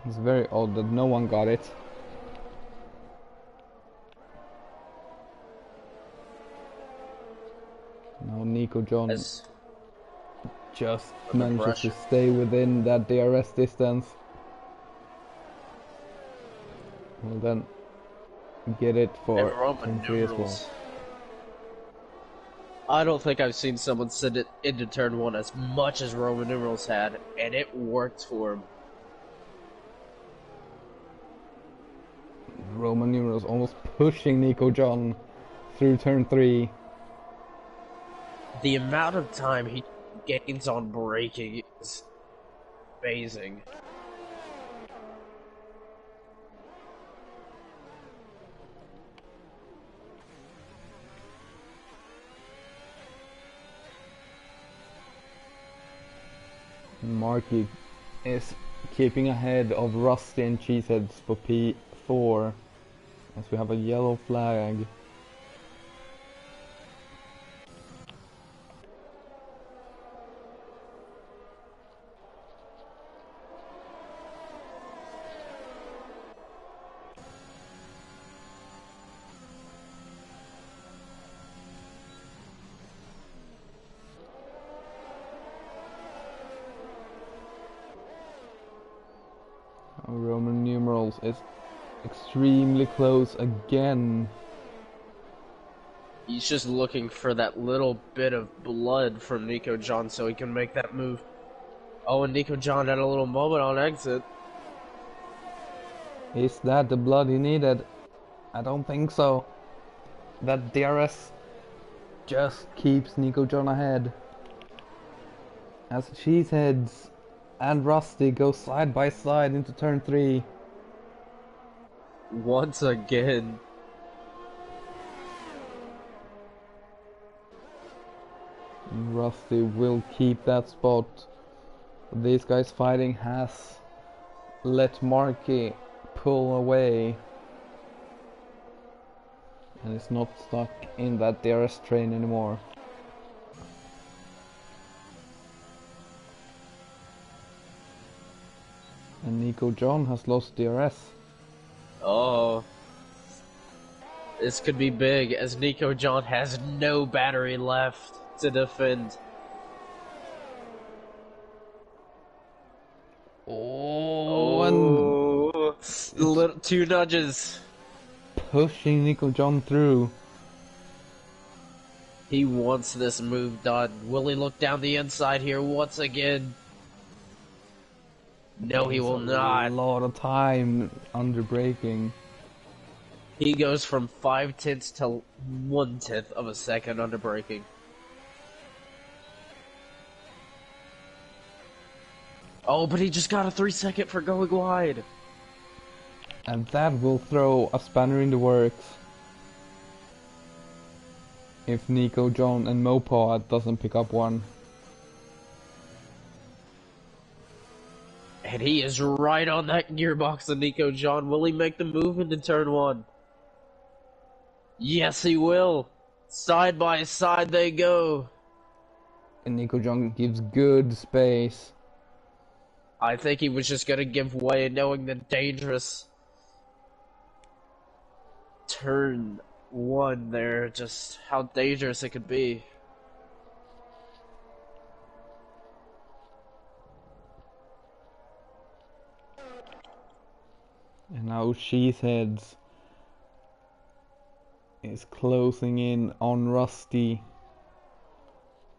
S1: It's very odd that no one got it. Now Nico John just manages to stay within that DRS distance. Well then, get it for turn 3 as well.
S2: I don't think I've seen someone send it into turn 1 as much as Roman numerals had, and it worked for him.
S1: Roman numerals almost pushing Nico John through turn 3.
S2: The amount of time he gains on braking is amazing.
S1: Marky is keeping ahead of Rusty and Cheeseheads for P4 as we have a yellow flag. Roman numerals is extremely close again.
S2: He's just looking for that little bit of blood from Nico John so he can make that move. Oh, and Nico John had a little moment on exit.
S1: Is that the blood he needed? I don't think so. That DRS just keeps Nico John ahead. As Cheeseheads and Rusty go side by side into turn 3.
S2: Once again.
S1: Rusty will keep that spot. These guys fighting has let Marky pull away. And is not stuck in that DRS train anymore. And Nico John has lost DRS.
S2: Oh. This could be big as Nico John has no battery left to defend.
S1: Oh, and
S2: Two nudges.
S1: pushing Nico John through.
S2: He wants this move done. Will he look down the inside here once again? No, he will not.
S1: A lot of time under braking.
S2: He goes from 5/10 to 1/10 of a second under braking. Oh, but he just got a 3-second for going wide.
S1: And that will throw a spanner in the works. If Nico John and Mopar doesn't pick up one.
S2: And he is right on that gearbox of Nico John. Will he make the move into turn 1? Yes, he will. Side by side they go.
S1: And Nico John gives good space.
S2: I think he was just gonna give way knowing the dangerous turn 1 there, just how dangerous it could be.
S1: And now Cheeseheads is closing in on Rusty,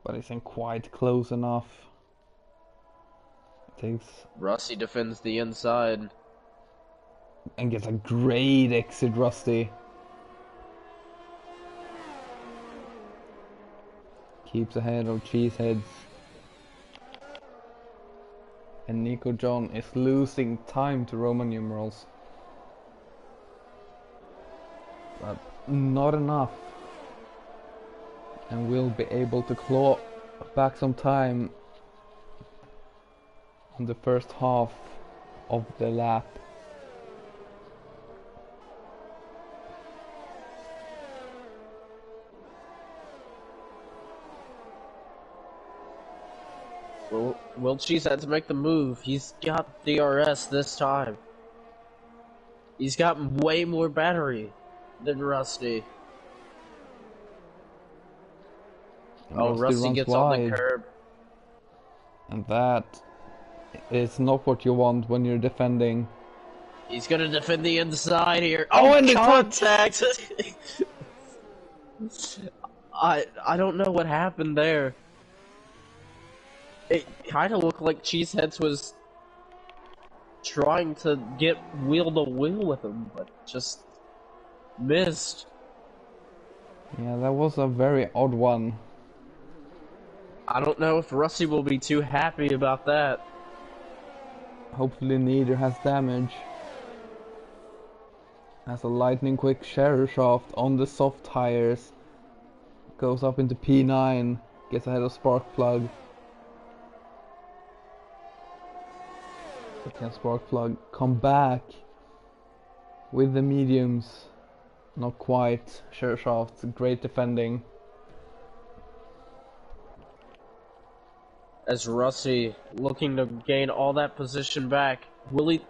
S1: but isn't quite close enough. It takes
S2: Rusty defends the inside.
S1: and gets a great exit, Rusty. Keeps ahead of Cheeseheads. And Nico John is losing time to Roman numerals. But not enough. And will be able to claw back some time on the first half of the lap.
S2: Will Cheeseheads make the move? He's got DRS this time. He's got way more battery than Rusty.
S1: And
S2: Oh, Rusty
S1: runs
S2: gets on the
S1: wide.
S2: curb.
S1: And that is not what you want when you're defending.
S2: He's gonna defend the inside here.
S1: Oh, and the
S2: contact! I don't know what happened there. It kind of looked like Cheeseheads was trying to get wheel to wheel with him, but just missed.
S1: Yeah, that was a very odd one.
S2: I don't know if Rusty will be too happy about that.
S1: Hopefully neither has damage. As a lightning quick share shaft on the soft tires. Goes up into P9. Gets ahead of Sparkplug. Can Sparkplug come back with the mediums? Not quite. Share shaft, great defending.
S2: As Rusty looking to gain all that position back. Will he?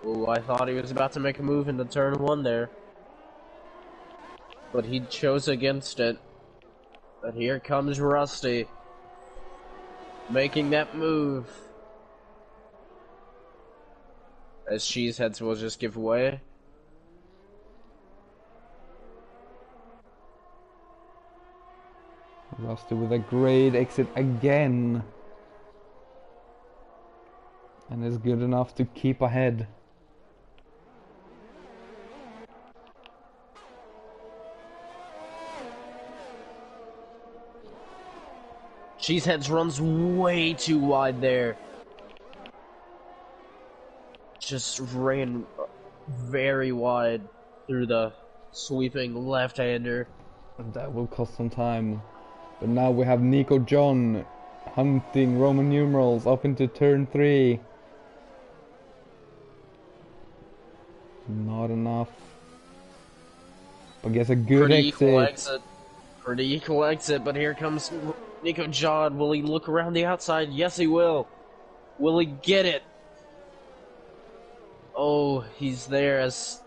S2: Oh, I thought he was about to make a move into turn 1 there. But he chose against it. But here comes Rusty. Making that move. as Cheeseheads will just give way.
S1: Rusty with a great exit again. And is good enough to keep ahead.
S2: Cheeseheads runs way too wide there. Just ran very wide through the sweeping left-hander.
S1: And that will cost some time. But now we have Nico John hunting Roman numerals up into turn 3. Not enough. But gets a good exit.
S2: Pretty equal exit, but here comes Nico John. Will he look around the outside? Yes, he will. Will he get it? Oh, he's there as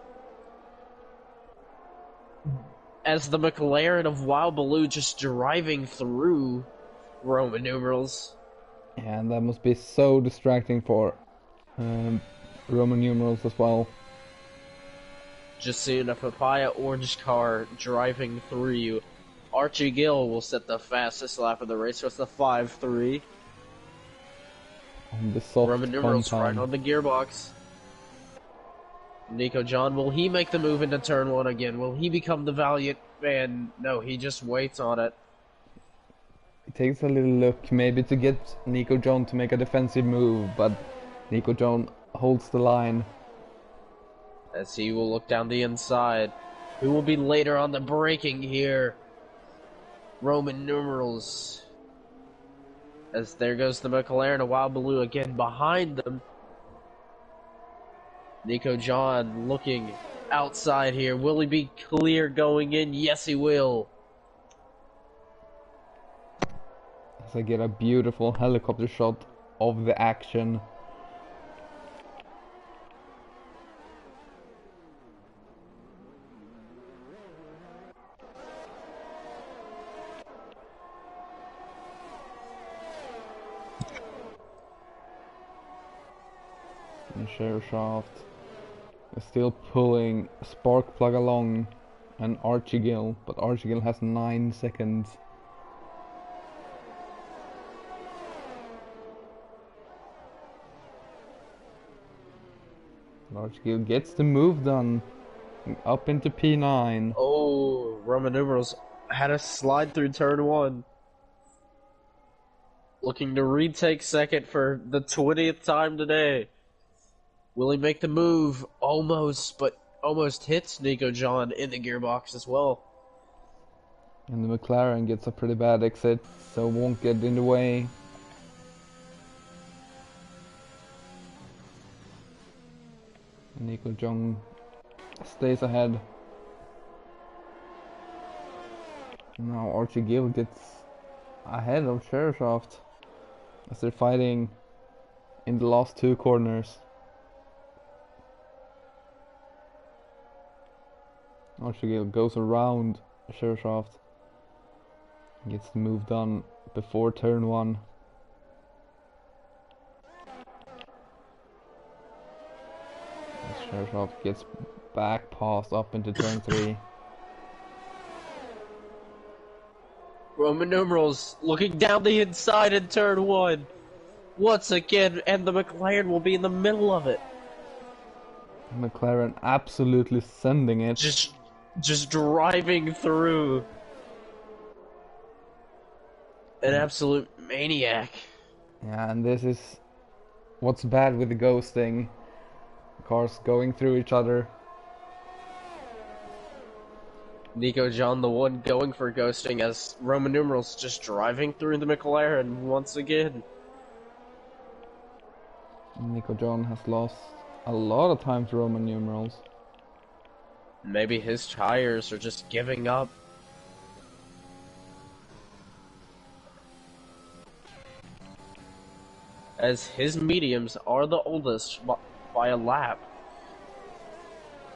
S2: the McLaren of Wild Baloo just driving through Roman numerals.
S1: Yeah, and that must be so distracting for Roman numerals as well.
S2: Just seeing a papaya orange car driving through you. Archie Gill will set the fastest lap of the race with the 5.3.
S1: On the soft
S2: Roman numerals
S1: compound.
S2: right on the gearbox. Nico John, will he make the move into turn 1 again? Will he become the valiant man? No, he just waits on it.
S1: It takes a little look, maybe to get Nico John to make a defensive move, but Nico John holds the line.
S2: As he will look down the inside. Who will be later on the braking here? Roman numerals. As there goes the McLaren of Wild Baloo again behind them. Nico John looking outside here. Will he be clear going in? Yes, he will.
S1: As I get a beautiful helicopter shot of the action. And Shaft is still pulling Sparkplug along and Archie Gill, but Archie Gill has 9 seconds. Archie Gill gets the move done up into P9.
S2: Oh, Roman numerals had a slide through turn 1. Looking to retake second for the 20th time today. Will he make the move? Almost, but almost hits Nico John in the gearbox as well.
S1: And the McLaren gets a pretty bad exit, so won't get in the way. Nico John stays ahead. Now Archie Gill gets ahead of Shaft as they're fighting in the last 2 corners. Archie Gill goes around Shaft, gets the move done before turn 1. Shaft gets back passed up into turn 3.
S2: Roman numerals looking down the inside in turn 1. Once again, and the McLaren will be in the middle of it.
S1: McLaren absolutely sending it.
S2: Just driving through. An absolute maniac.
S1: Yeah, and this is what's bad with the ghosting. Cars going through each other.
S2: Nico John, the one going for ghosting, as Roman numerals just driving through the McLaren once again.
S1: Nico John has lost a lot of time to Roman numerals.
S2: Maybe his tires are just giving up. As his mediums are the oldest by a lap.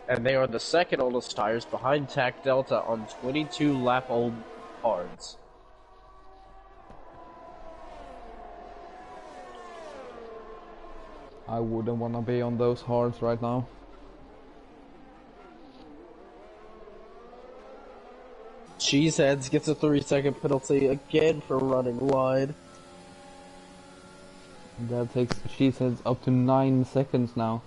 S2: And they are the second oldest tires behind TAC Delta on 22 lap old cards.
S1: I wouldn't want to be on those hards right now.
S2: Cheeseheads gets a 3-second penalty again for running wide.
S1: That takes Cheeseheads up to 9 seconds now.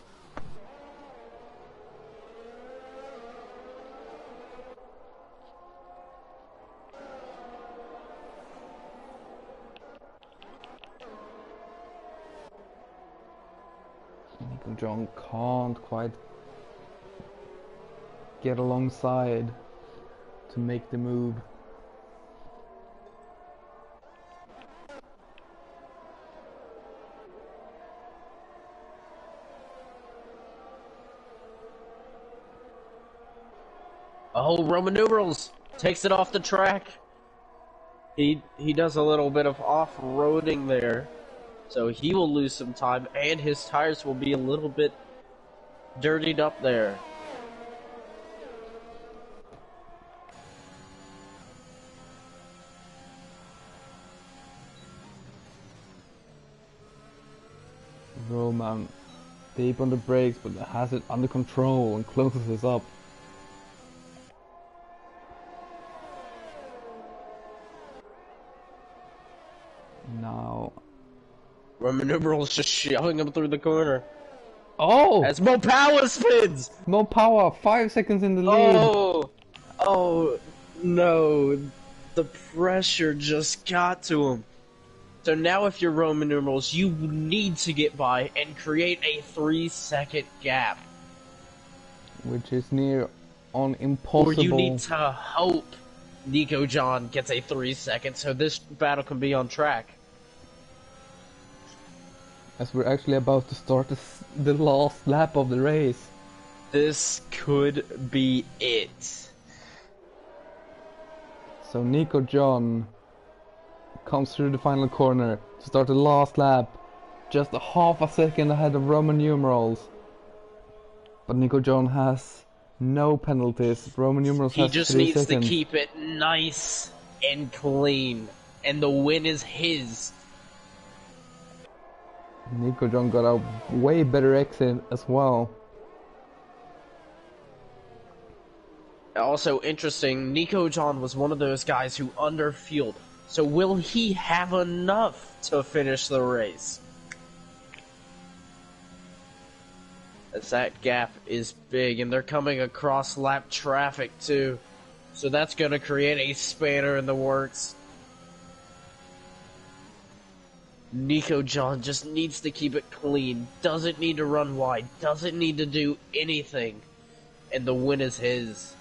S1: Nico John can't quite get alongside to make the move.
S2: Oh, Roman numerals takes it off the track. He does a little bit of off-roading there, so he will lose some time, and his tires will be a little bit dirtied up there.
S1: Roman deep on the brakes, but has it under control and closes this up. Now
S2: Roman numerals just shoving him through the corner.
S1: oh,
S2: As Mo Power spins!
S1: Mo Power 5 seconds in the lead.
S2: Oh no, the pressure just got to him. So now if you're Roman numerals, you need to get by and create a 3-second gap.
S1: Which is near on impossible.
S2: Or you need to hope Nico John gets a 3 second so this battle can be on track.
S1: As we're actually about to start the last lap of the race.
S2: This could be it.
S1: So Nico John comes through the final corner to start the last lap, just a half a second ahead of Roman numerals. But Nico John has no penalties. Roman numerals
S2: He
S1: has
S2: just
S1: 3
S2: needs
S1: seconds.
S2: to keep it nice and clean, and the win is his.
S1: Nico John got a way better exit as well.
S2: Also interesting, Nico John was one of those guys who underfueled. So will he have enough to finish the race? As that gap is big, and they're coming across lap traffic too. So that's going to create a spanner in the works. Nico John just needs to keep it clean, doesn't need to run wide, doesn't need to do anything, and the win is his.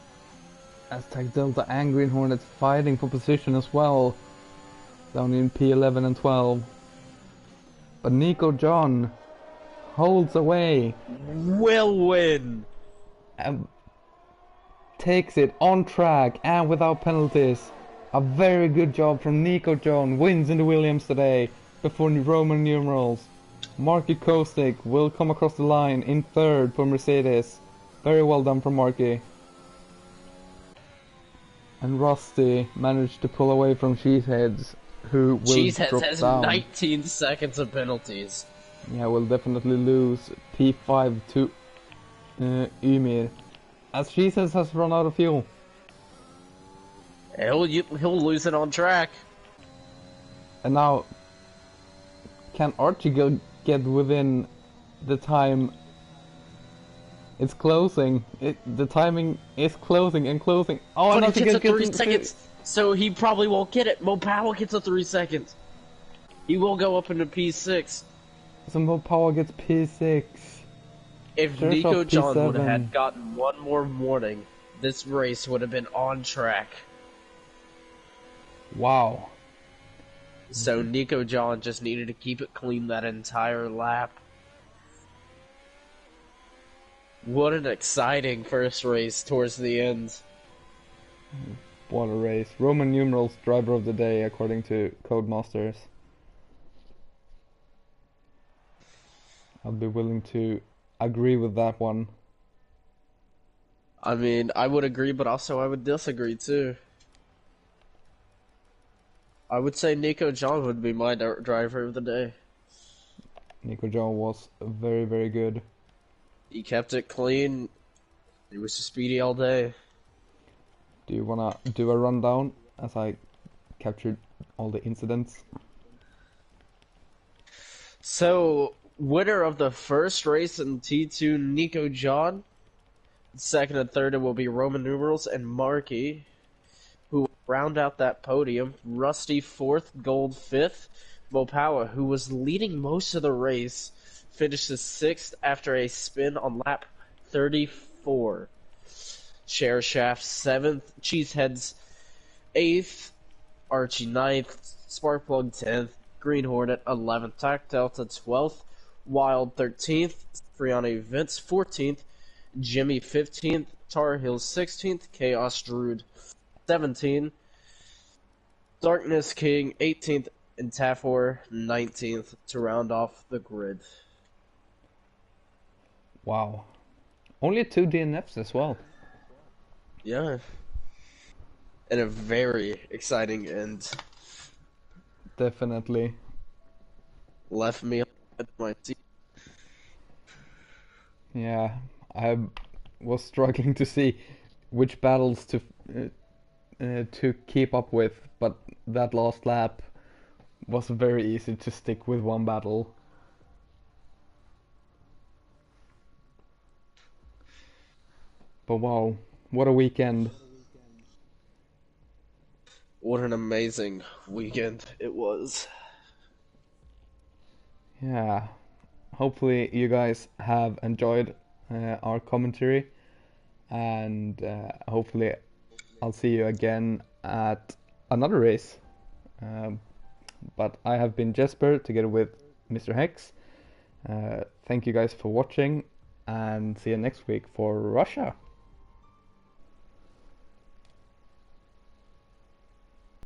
S1: Aztec Delta and Green Hornets fighting for position as well, down in P11 and 12. But Nico John holds away
S2: Will win!
S1: and takes it on track and without penalties. A very good job from Nico John, wins in the Williams today before Roman numerals. Marky Kostic will come across the line in third for Mercedes. Very well done from Marky. And Rusty managed to pull away from Cheeseheads, who will
S2: Cheeseheads
S1: drop
S2: has
S1: down.
S2: 19 seconds of penalties.
S1: Yeah, will definitely lose P5 to Ymir, as Cheeseheads has run out of fuel.
S2: He'll lose it on track.
S1: And now, can Archie get within the time? It's closing. The timing is closing and closing. Oh,
S2: But
S1: no,
S2: he gets a 3 seconds, so he probably won't get it. Mo Powell gets a 3 seconds. He will go up into P6.
S1: So Mo Power gets P6.
S2: If
S1: There's
S2: Nico
S1: a
S2: John would have
S1: P7.
S2: had gotten one more warning, this race would have been on track.
S1: Wow.
S2: So Nico John just needed to keep it clean that entire lap. What an exciting first race towards the end.
S1: What a race. Roman numerals driver of the day according to Codemasters. I'll be willing to agree with that one.
S2: I mean, I would agree, but also I would disagree too. I would say Nico John would be my driver of the day.
S1: Nico John was very, very good.
S2: He kept it clean. He was speedy all day.
S1: Do you wanna do a rundown as I captured all the incidents?
S2: So, winner of the first race in T2, Nico John. Second and third, it will be Roman numerals and Markey, who round out that podium. Rusty fourth, Gold fifth. Mopawa, who was leading most of the race, finishes sixth after a spin on lap 34. Share Shaft seventh, Cheeseheads eighth, Archie ninth, Sparkplug 10th, Green Hornet 11th, Tac Delta 12th, Wild 13th, Friani Vince 14th, Jimmy 15th, Tar Heels 16th, Chaos Druid 17th, Darkness King 18th, and Tafor 19th to round off the grid.
S1: Wow. Only 2 DNFs as well.
S2: Yeah. And a very exciting end.
S1: Definitely.
S2: Left me at my seat.
S1: Yeah, I was struggling to see which battles to keep up with, but that last lap was very easy to stick with one battle. But wow, what a weekend.
S2: What an amazing weekend it was.
S1: Yeah, hopefully you guys have enjoyed our commentary, and hopefully I'll see you again at another race. Um, but I have been Jesper together with Mr. Hex. Thank you guys for watching, and see you next week for Russia.